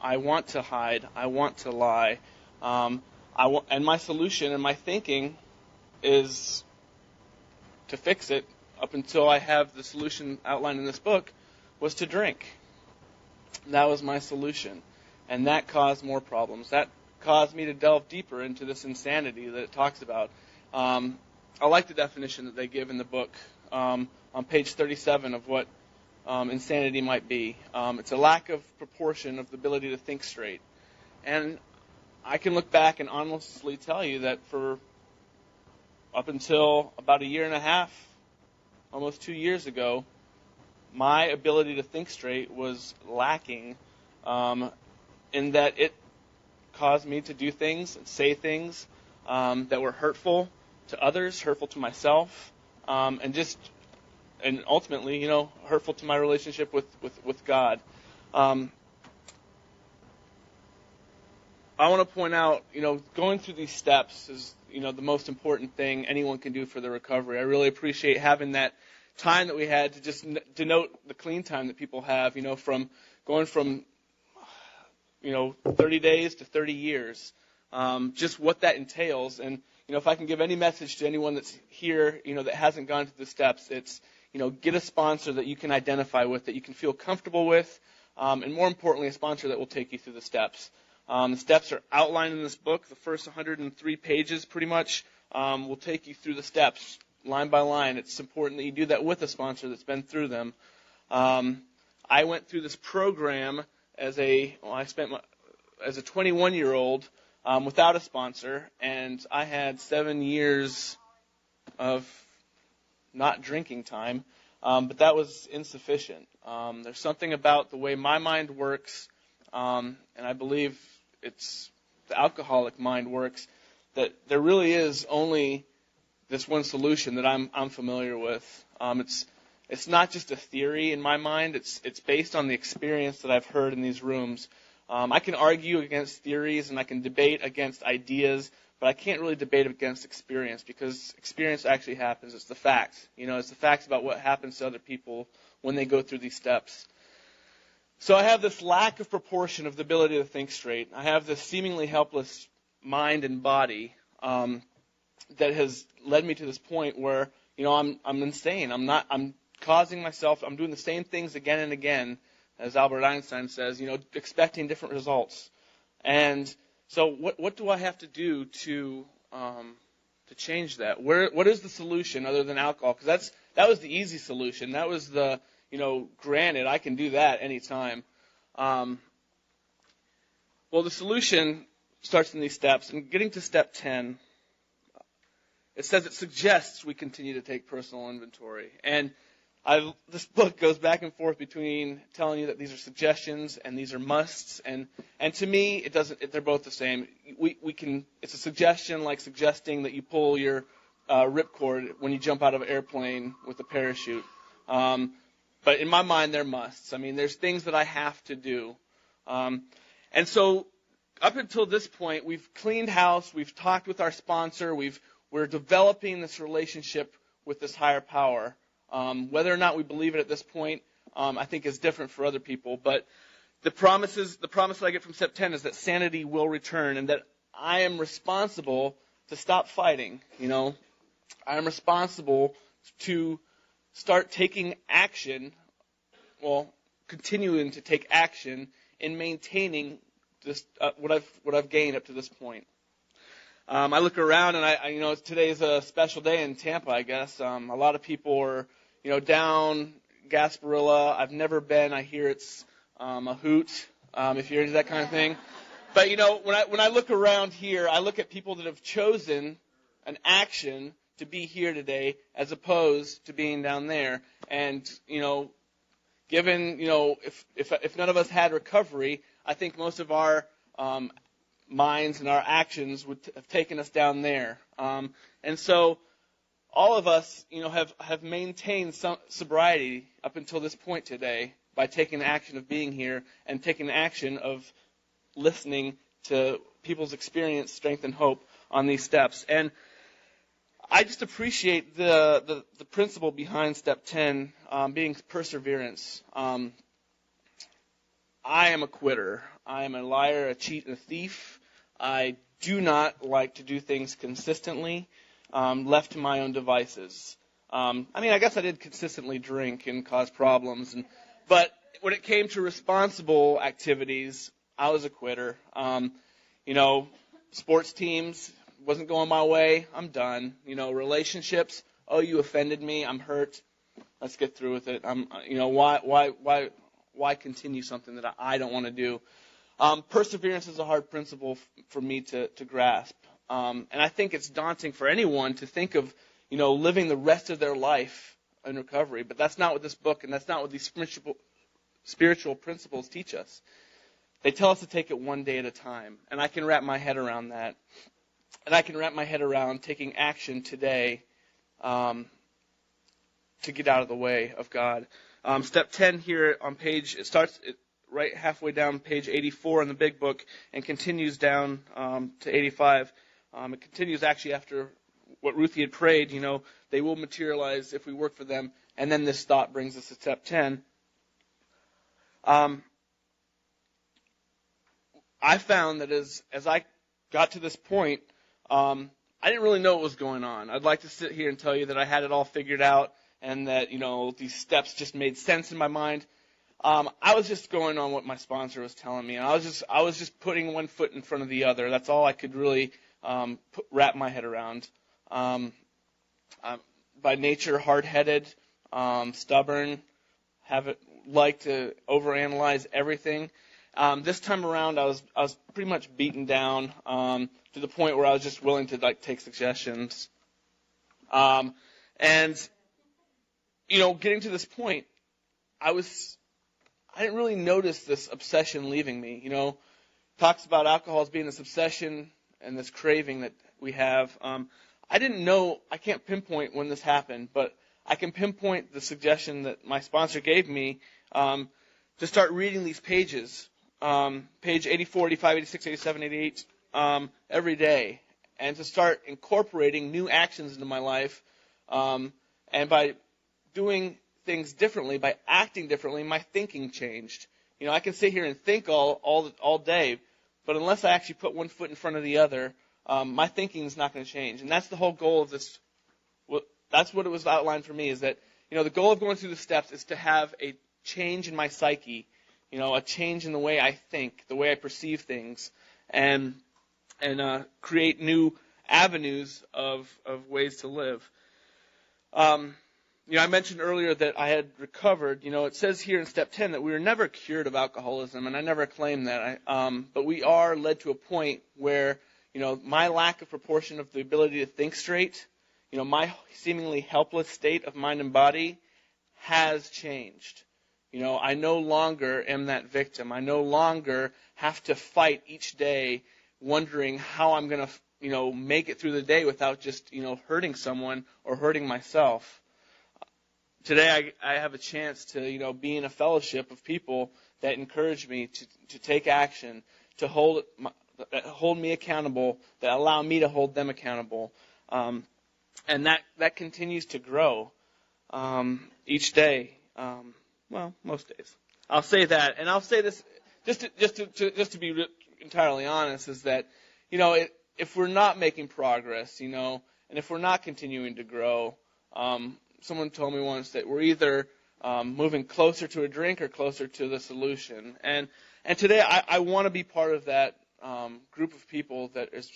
I want to hide. I want to lie. And my solution and my thinking is to fix it, up until I have the solution outlined in this book, was to drink. That was my solution. And that caused more problems. That caused me to delve deeper into this insanity that it talks about. I like the definition that they give in the book on page 37 of what insanity might be. It's a lack of proportion of the ability to think straight. And I can look back and honestly tell you that for up until about a year and a half, almost 2 years ago, my ability to think straight was lacking, in that it caused me to do things and say things that were hurtful to others, hurtful to myself, and ultimately, hurtful to my relationship with God. I want to point out, going through these steps is, the most important thing anyone can do for their recovery. I really appreciate having that time that we had to just denote the clean time that people have, from going from 30 days to 30 years, just what that entails. And, if I can give any message to anyone that's here, that hasn't gone through the steps, it's, get a sponsor that you can identify with, that you can feel comfortable with, and more importantly, a sponsor that will take you through the steps. The steps are outlined in this book. The first 103 pages, pretty much, will take you through the steps, line by line. It's important that you do that with a sponsor that's been through them. I went through this program as a 21-year-old without a sponsor, and I had 7 years of not drinking time, but that was insufficient. There's something about the way my mind works, and I believe it's the alcoholic mind works, that there really is only this one solution that I'm familiar with. It's not just a theory in my mind. It's based on the experience that I've heard in these rooms. I can argue against theories and I can debate against ideas, but I can't really debate against experience, because experience actually happens. It's the facts. It's the facts about what happens to other people when they go through these steps. So I have this lack of proportion of the ability to think straight. I have this seemingly helpless mind and body that has led me to this point where I'm insane. I'm causing myself. I'm doing the same things again and again, as Albert Einstein says. Expecting different results. And so what do I have to do to change that? What is the solution other than alcohol? Because that was the easy solution. That was the granted, I can do that anytime. Well, the solution starts in these steps. And getting to step 10, it says it suggests we continue to take personal inventory. And this book goes back and forth between telling you that these are suggestions and these are musts. And to me, it doesn't. They're both the same. It's a suggestion, like suggesting that you pull your ripcord when you jump out of an airplane with a parachute. But in my mind, they're musts. I mean, there's things that I have to do. And so up until this point, we've cleaned house, we've talked with our sponsor, we're developing this relationship with this higher power. Whether or not we believe it at this point, I think is different for other people. But the promise that I get from Step 10 is that sanity will return, and that I am responsible to stop fighting. I am responsible to start taking action, continuing to take action in maintaining this what I've gained up to this point. I look around and today's a special day in Tampa, I guess. A lot of people are, down Gasparilla. I've never been. I hear it's a hoot, if you're into that kind of thing. But, when I look around here, I look at people that have chosen an action to be here today as opposed to being down there. And, given, if none of us had recovery, I think most of our minds and our actions would have taken us down there. And so all of us, have maintained some sobriety up until this point today by taking the action of being here and taking the action of listening to people's experience, strength, and hope on these steps. And I just appreciate the principle behind Step 10 being perseverance. I am a quitter. I am a liar, a cheat, and a thief. I do not like to do things consistently, left to my own devices. I guess I did consistently drink and cause problems, but when it came to responsible activities, I was a quitter. Sports teams, wasn't going my way, I'm done. Relationships, you offended me, I'm hurt. Let's get through with it. Why continue something that I don't want to do? Perseverance is a hard principle for me to grasp. And I think it's daunting for anyone to think of, living the rest of their life in recovery. But that's not what this book and that's not what these spiritual principles teach us. They tell us to take it one day at a time. And I can wrap my head around that. And I can wrap my head around taking action today to get out of the way of God. Step 10 here on it starts right halfway down page 84 in the big book and continues down to 85. It continues actually after what Ruthie had prayed, they will materialize if we work for them. And then this thought brings us to Step 10. I found that as I got to this point, I didn't really know what was going on. I'd like to sit here and tell you that I had it all figured out and that, these steps just made sense in my mind. I was just going on what my sponsor was telling me, and I was just putting one foot in front of the other. That's all I could really wrap my head around. I'm by nature hard-headed, stubborn, like to overanalyze everything. This time around, I was pretty much beaten down to the point where I was just willing to take suggestions. And getting to this point, I didn't really notice this obsession leaving me. Talks about alcohol as being this obsession and this craving that we have. I didn't know, I can't pinpoint when this happened, but I can pinpoint the suggestion that my sponsor gave me to start reading these pages, page 84, 85, 86, 87, 88, every day, and to start incorporating new actions into my life. And by doing things differently, by acting differently, my thinking changed. I can sit here and think all day, but unless I actually put one foot in front of the other, my thinking is not going to change. And that's the whole goal of this. That's what it was outlined for me, is that, the goal of going through the steps is to have a change in my psyche, a change in the way I think, the way I perceive things, and create new avenues of ways to live. I mentioned earlier that I had recovered. It says here in Step 10 that we were never cured of alcoholism, and I never claimed that. But we are led to a point where, my lack of proportion of the ability to think straight, my seemingly helpless state of mind and body has changed. I no longer am that victim. I no longer have to fight each day wondering how I'm going to, make it through the day without just, hurting someone or hurting myself. today I have a chance to, be in a fellowship of people that encourage me to take action, to hold me accountable, that allow me to hold them accountable. And that continues to grow each day. Most days. I'll say that, and I'll say this just to be entirely honest, is that if we're not making progress, and if we're not continuing to grow, someone told me once that we're either moving closer to a drink or closer to the solution. And today I want to be part of that group of people that is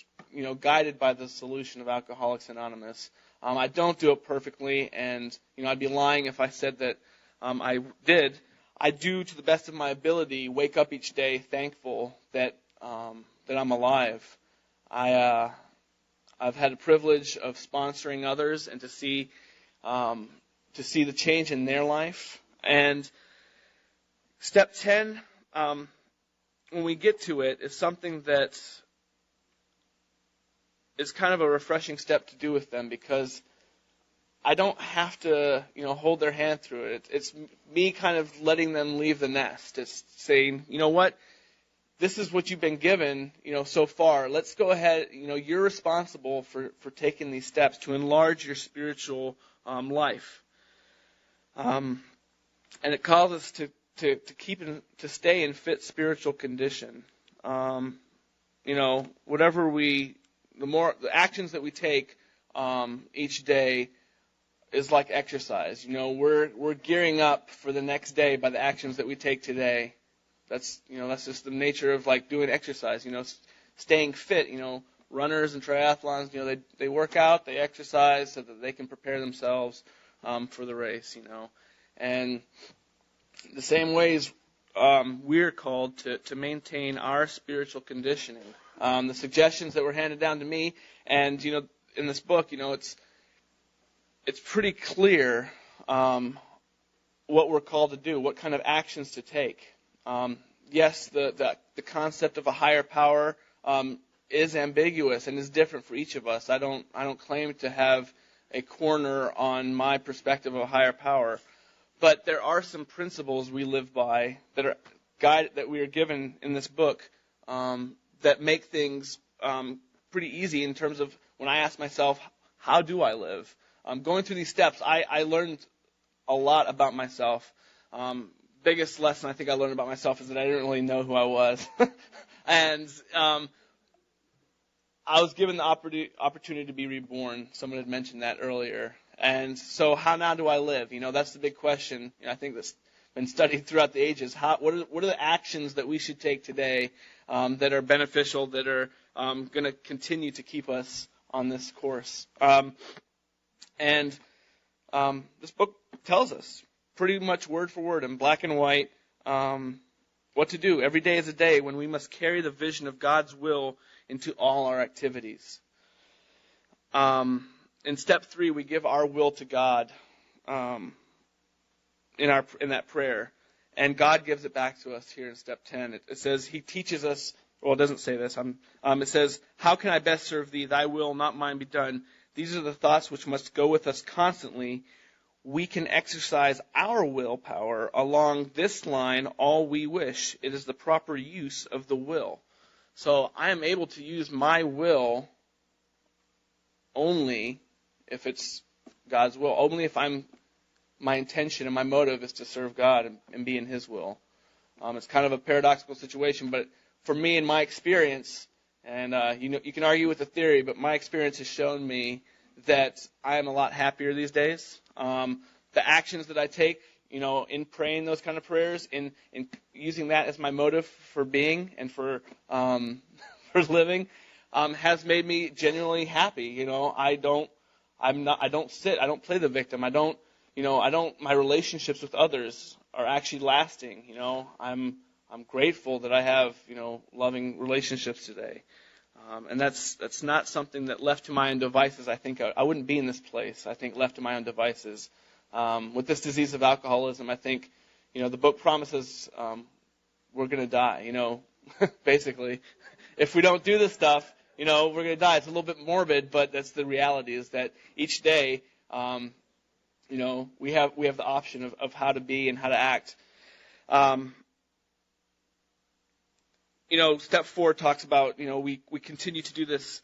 guided by the solution of Alcoholics Anonymous. I don't do it perfectly, and I'd be lying if I said that I did. I do, to the best of my ability, wake up each day thankful that I'm alive. I've had the privilege of sponsoring others and to see the change in their life. And step 10, when we get to it, is something that is kind of a refreshing step to do with them, because I don't have to, hold their hand through it. It's me kind of letting them leave the nest. It's saying, what? This is what you've been given, so far. Let's go ahead. You're responsible for taking these steps to enlarge your spiritual life. And it calls us to stay in fit spiritual condition. The actions that we take each day is like exercise. We're gearing up for the next day by the actions that we take today. That's just the nature of doing exercise. Staying fit. Runners and triathlons. They work out, they exercise so that they can prepare themselves for the race. And the same ways we're called to maintain our spiritual conditioning. The suggestions that were handed down to me, and in this book, it's pretty clear what we're called to do, what kind of actions to take. Yes, the concept of a higher power is ambiguous and is different for each of us. I don't claim to have a corner on my perspective of a higher power, but there are some principles we live by that we are given in this book that make things pretty easy in terms of when I ask myself, how do I live? Going through these steps, I learned a lot about myself. Biggest lesson I think I learned about myself is that I didn't really know who I was. And I was given the opportunity to be reborn. Someone had mentioned that earlier. And so how now do I live? That's the big question. I think that's been studied throughout the ages. What are the actions that we should take today that are beneficial, that are going to continue to keep us on this course? And this book tells us pretty much word for word in black and white what to do. Every day is a day when we must carry the vision of God's will into all our activities. In step 3, we give our will to God in that prayer, and God gives it back to us here in step 10. It says He teaches us. Well, it doesn't say this. It says, "How can I best serve Thee? Thy will, not mine, be done. These are the thoughts which must go with us constantly. We can exercise our willpower along this line all we wish. It is the proper use of the will." So I am able to use my will only if it's God's will, only if my intention and my motive is to serve God and be in His will. It's kind of a paradoxical situation, but for me, in my experience, and you can argue with the theory, but my experience has shown me that I am a lot happier these days. The actions that I take, in praying those kind of prayers, in using that as my motive for being and for living, has made me genuinely happy. I don't sit. I don't play the victim. My relationships with others are actually lasting. I'm grateful that I have, loving relationships today. And that's not something that left to my own devices, I think I wouldn't be in this place. I think left to my own devices. With this disease of alcoholism, I think, the book promises we're going to die, basically. If we don't do this stuff, we're going to die. It's a little bit morbid, but that's the reality, is that each day we have the option of how to be and how to act. Step 4 talks about, we continue to do this.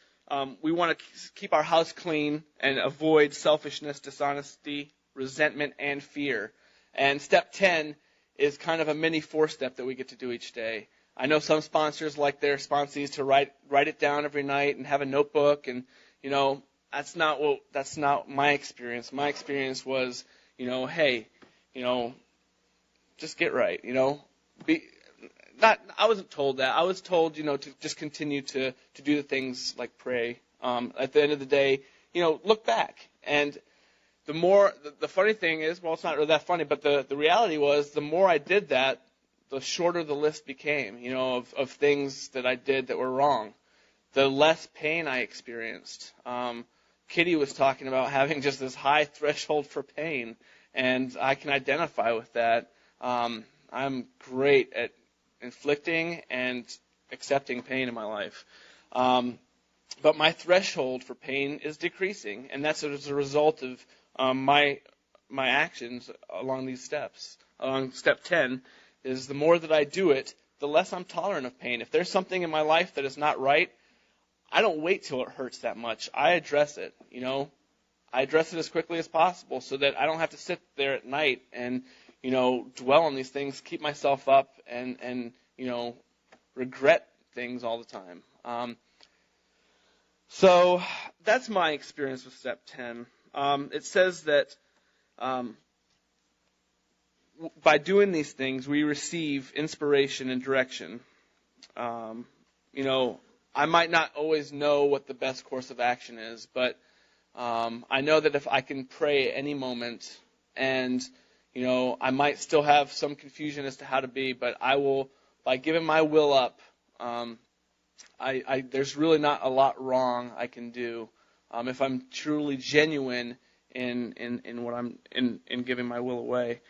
We want to keep our house clean and avoid selfishness, dishonesty, resentment, and fear. And step 10 is kind of a mini 4-step that we get to do each day. I know some sponsors like their sponsees to write it down every night and have a notebook, and that's not my experience. My experience was, hey, just get right. I wasn't told that. I was told, to just continue to do the things like pray. At the end of the day, look back. And the funny thing is, well, it's not really that funny, but the reality was the more I did that, the shorter the list became, of things that I did that were wrong. The less pain I experienced. Kitty was talking about having just this high threshold for pain, and I can identify with that. I'm great at inflicting and accepting pain in my life. But my threshold for pain is decreasing, and that's as a result of my actions along these steps. Along step 10 is the more that I do it, the less I'm tolerant of pain. If there's something in my life that is not right, I don't wait till it hurts that much. I address it, I address it as quickly as possible so that I don't have to sit there at night and, dwell on these things, keep myself up, and regret things all the time. So that's my experience with step 10. It says that by doing these things, we receive inspiration and direction. I might not always know what the best course of action is, but I know that if I can pray at any moment, and I might still have some confusion as to how to be, but I will, by giving my will up, there's really not a lot wrong I can do if I'm truly genuine in what I'm in giving my will away.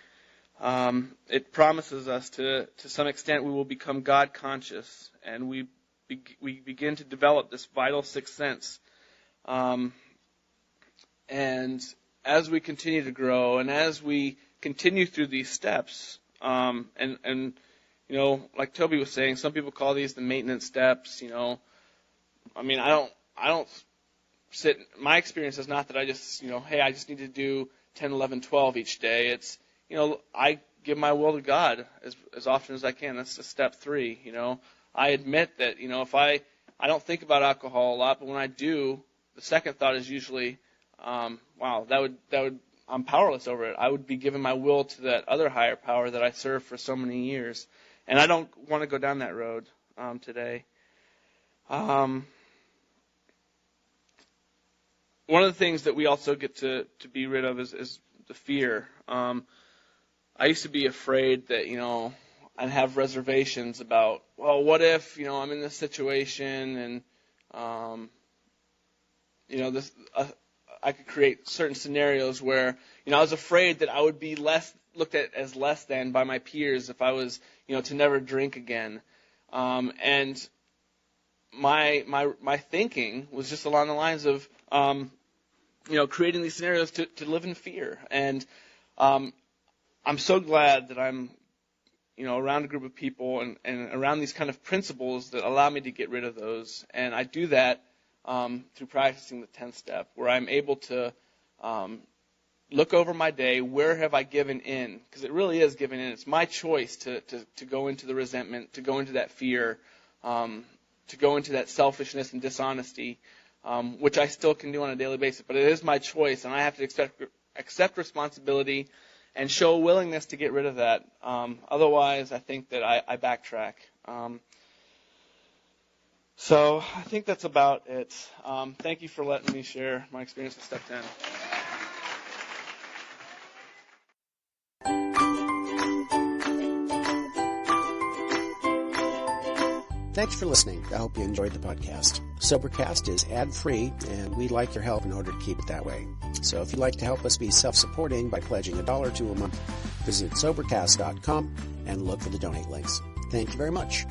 It promises us to some extent we will become God conscious, and we begin to develop this vital sixth sense. And as we continue to grow, and as we continue through these steps, and like Toby was saying, some people call these the maintenance steps. I don't sit. My experience is not that I just, hey, I just need to do 10, 11, 12 each day. It's, I give my will to God as often as I can. That's just step 3. I admit that, if I don't think about alcohol a lot, but when I do, the second thought is usually, wow, that would I'm powerless over it. I would be giving my will to that other higher power that I served for so many years. And I don't want to go down that road today. One of the things that we also get to be rid of is the fear. I used to be afraid that, I'd have reservations about, well, what if, I'm in this situation and, this I could create certain scenarios where, I was afraid that I would be looked at as less than by my peers if I was, to never drink again. And my thinking was just along the lines of, creating these scenarios to live in fear. And I'm so glad that I'm, around a group of people and around these kind of principles that allow me to get rid of those. And I do that through practicing the 10th step, where I'm able to look over my day. Where have I given in? Because it really is giving in. It's my choice to go into the resentment, to go into that fear, to go into that selfishness and dishonesty, which I still can do on a daily basis. But it is my choice, and I have to accept responsibility and show a willingness to get rid of that. Otherwise, I think that I backtrack. So I think that's about it. Thank you for letting me share my experience with Step 10.
Thanks for listening. I hope you enjoyed the podcast. Sobercast is ad-free, and we'd like your help in order to keep it that way. So if you'd like to help us be self-supporting by pledging $1 or $2 a month, visit Sobercast.com and look for the donate links. Thank you very much.